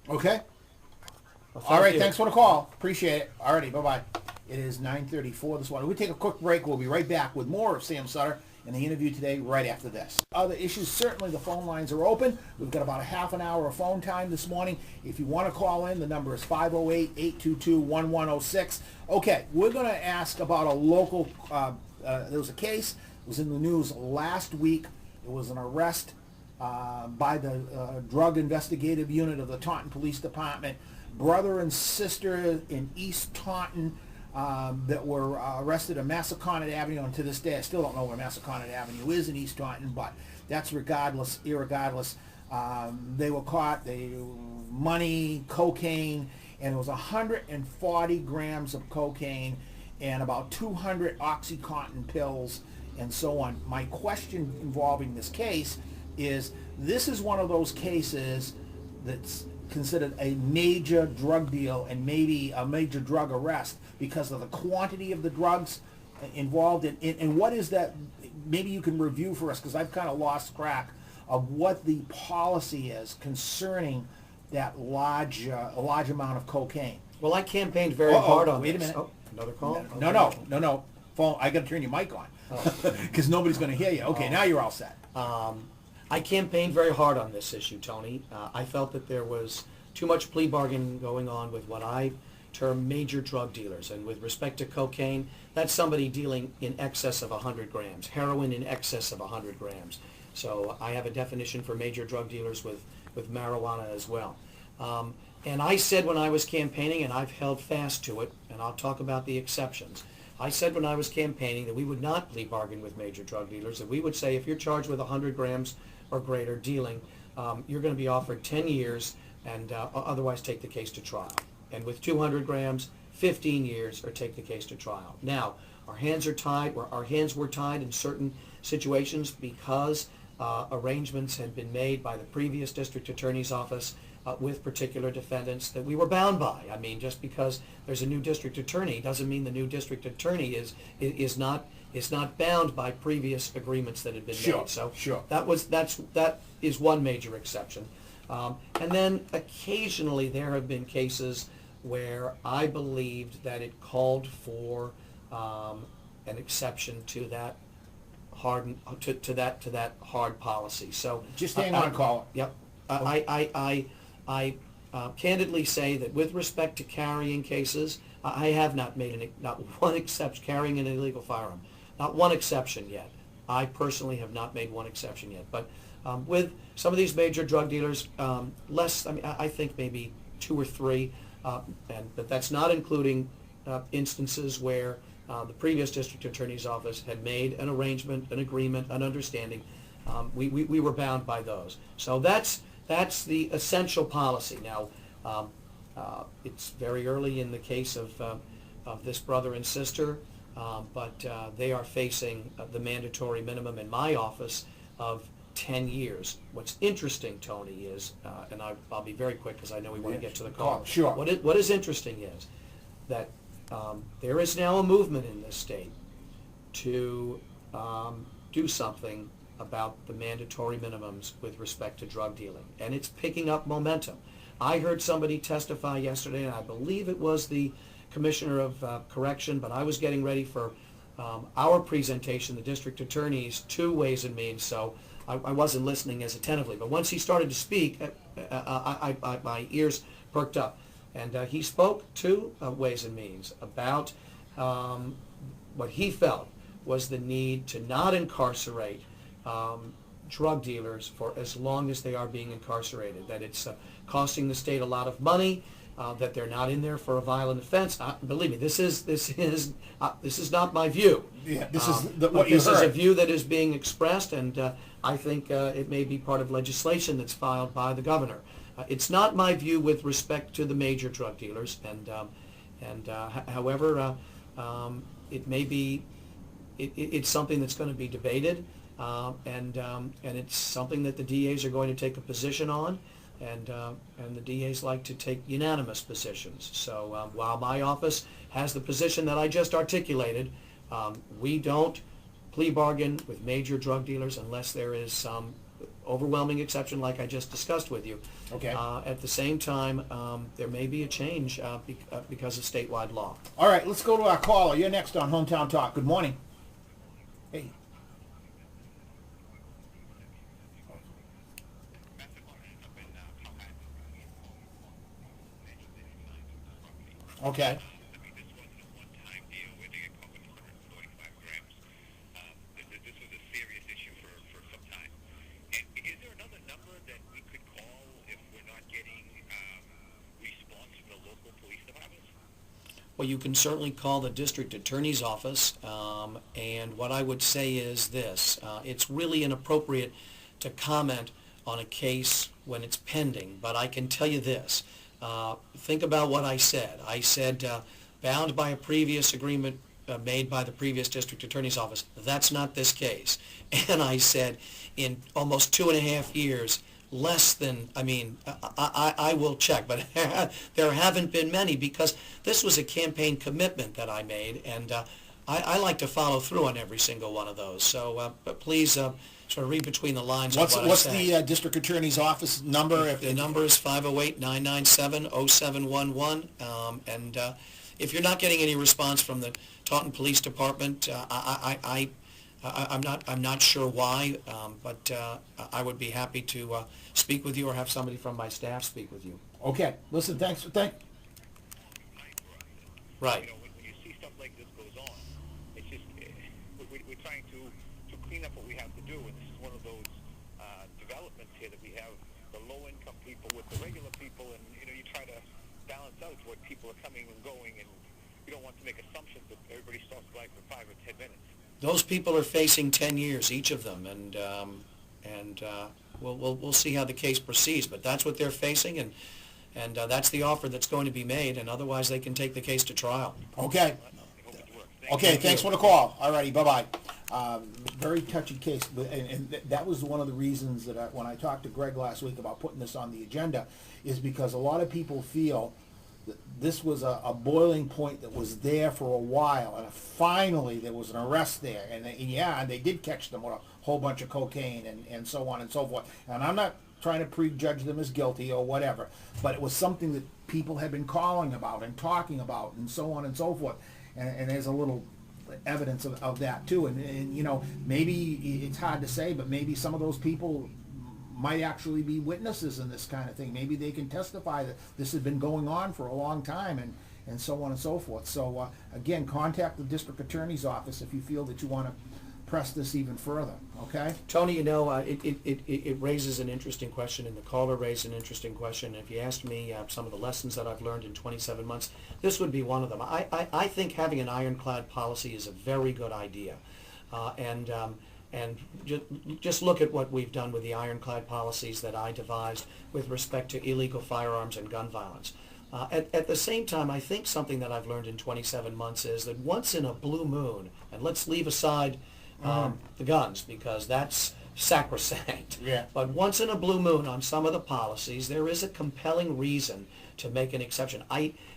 Okay. Well, All thank right. you. Thanks for the call. Appreciate it. Alrighty. Bye bye. It is 9:34 this morning. We take a quick break. We'll be right back with more of Sam Sutter and the interview today right after this. Other issues, certainly the phone lines are open. We've got about a half an hour of phone time this morning. If you want to call in, the number is 508-822-1106. Okay, we're going to ask about a local, there was a case, it was in the news last week. It was an arrest by the Drug Investigative Unit of the Taunton Police Department. Brother and sister in East Taunton that were arrested on Massaconnet Avenue, and to this day I still don't know where Massaconnet Avenue is in East Taunton, but that's irregardless. They were caught, money, cocaine, and it was 140 grams of cocaine and about 200 Oxycontin pills and so on. My question involving this case is, this is one of those cases that's considered a major drug deal and maybe a major drug arrest because of the quantity of the drugs involved and what is that, maybe you can review for us, because I've kind of lost track of what the policy is concerning that large amount of cocaine. Well, I campaiged very hard on wait a this. minute. Oh, another call? No. Phone, I got to turn your mic on because nobody's going to hear you. Okay, now you're all set. I campaigned very hard on this issue, Tony. I felt that there was too much plea bargaining going on with what I term major drug dealers. And with respect to cocaine, that's somebody dealing in excess of 100 grams. Heroin in excess of 100 grams. So I have a definition for major drug dealers with marijuana as well. And I said when I was campaigning, and I've held fast to it, and I'll talk about the exceptions. I said when I was campaigning that we would not plea bargain with major drug dealers, that we would say if you're charged with 100 grams or greater dealing, you're going to be offered 10 years and otherwise take the case to trial. And with 200 grams, 15 years or take the case to trial. Now, our hands are tied, or our hands were tied in certain situations because arrangements had been made by the previous district attorney's office with particular defendants that we were bound by. I mean, just because there's a new district attorney doesn't mean the new district attorney is not bound by previous agreements that had been made. So sure. that is one major exception. And then occasionally there have been cases where I believed that it called for an exception to that hard to that hard policy. So Just hang on, caller. Yep. I candidly say that with respect to carrying cases, I have not made not one exception, carrying an illegal firearm, not one exception yet. I personally have not made one exception yet. But with some of these major drug dealers, less, I mean, I think maybe 2 or 3, but that's not including instances where the previous district attorney's office had made an arrangement, an agreement, an understanding. We were bound by those. So that's the essential policy. Now, it's very early in the case of this brother and sister, but they are facing the mandatory minimum in my office of 10 years. What's interesting, Tony, is, and I'll be very quick because I know we want to get to the call. Sure. What is interesting is that there is now a movement in this state to do something about the mandatory minimums with respect to drug dealing, and it's picking up momentum. I heard somebody testify yesterday, and I believe it was the Commissioner of Correction, but I was getting ready for our presentation, the district attorney's, to Ways and Means, so I wasn't listening as attentively. But once he started to speak, my ears perked up. And he spoke to Ways and Means about what he felt was the need to not incarcerate drug dealers for as long as they are being incarcerated, that it's costing the state a lot of money, that they're not in there for a violent offense. Believe me, this is not my view. Yeah, this is what you This heard. is a view that is being expressed, and I think it may be part of legislation that's filed by the governor. It's not my view with respect to the major drug dealers, and however, it may be. It's something that's going to be debated, and it's something that the DAs are going to take a position on, and the DAs like to take unanimous positions. So while my office has the position that I just articulated, we don't plea bargain with major drug dealers unless there is some overwhelming exception like I just discussed with you. Okay. At the same time, there may be a change because of statewide law. All right, let's go to our caller. You're next on Hometown Talk. Good morning. Hey. Okay. Well, you can certainly call the district attorney's office, and what I would say is this. It's really inappropriate to comment on a case when it's pending, but I can tell you this. Think about what I said. I said bound by a previous agreement made by the previous district attorney's office. That's not this case. And I said in almost 2.5 years, less than, I will check, but there haven't been many because this was a campaign commitment that I made, and I like to follow through on every single one of those. So but please sort of read between the lines of what I say. What's the district attorney's office number? The number is 508-997-0711, and if you're not getting any response from the Taunton Police Department, I'm not sure why, but I would be happy to speak with you or have somebody from my staff speak with you. Okay. Listen, thanks. Right. When you see stuff like this goes on, it's just we're trying to clean up what we have to do, and this is one of those developments here that we have the low-income people with the regular people, and you try to balance out what people are coming and going, and you don't want to make assumptions that everybody starts like for 5 or 10 minutes. Those people are facing 10 years, each of them, and we'll see how the case proceeds. But that's what they're facing, and that's the offer that's going to be made. And otherwise, they can take the case to trial. Okay. Okay. Thanks for the call. All righty. Bye-bye. Very touchy case, and that was one of the reasons that when I talked to Greg last week about putting this on the agenda, is because a lot of people feel this was a boiling point that was there for a while, and finally there was an arrest there, and they did catch them with a whole bunch of cocaine and so on and so forth. And I'm not trying to prejudge them as guilty or whatever, but it was something that people had been calling about and talking about and so on and so forth. And there's a little evidence of that too. And maybe it's hard to say, but maybe some of those people might actually be witnesses in this kind of thing. Maybe they can testify that this has been going on for a long time and so on and so forth. So again, contact the district attorney's office if you feel that you want to press this even further, okay? Tony, it raises an interesting question, and the caller raised an interesting question. If you asked me some of the lessons that I've learned in 27 months, this would be one of them. I think having an ironclad policy is a very good idea. And just look at what we've done with the ironclad policies that I devised with respect to illegal firearms and gun violence. At the same time, I think something that I've learned in 27 months is that once in a blue moon, and let's leave aside the guns because that's sacrosanct, Yeah. but once in a blue moon on some of the policies, there is a compelling reason to make an exception.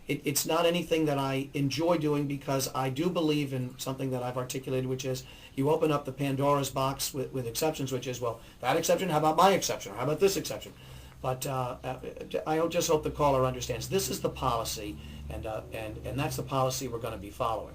It's not anything that I enjoy doing because I do believe in something that I've articulated, which is you open up the Pandora's box with exceptions, which is, well, that exception, how about my exception? Or how about this exception? But I just hope the caller understands this is the policy, and that's the policy we're going to be following.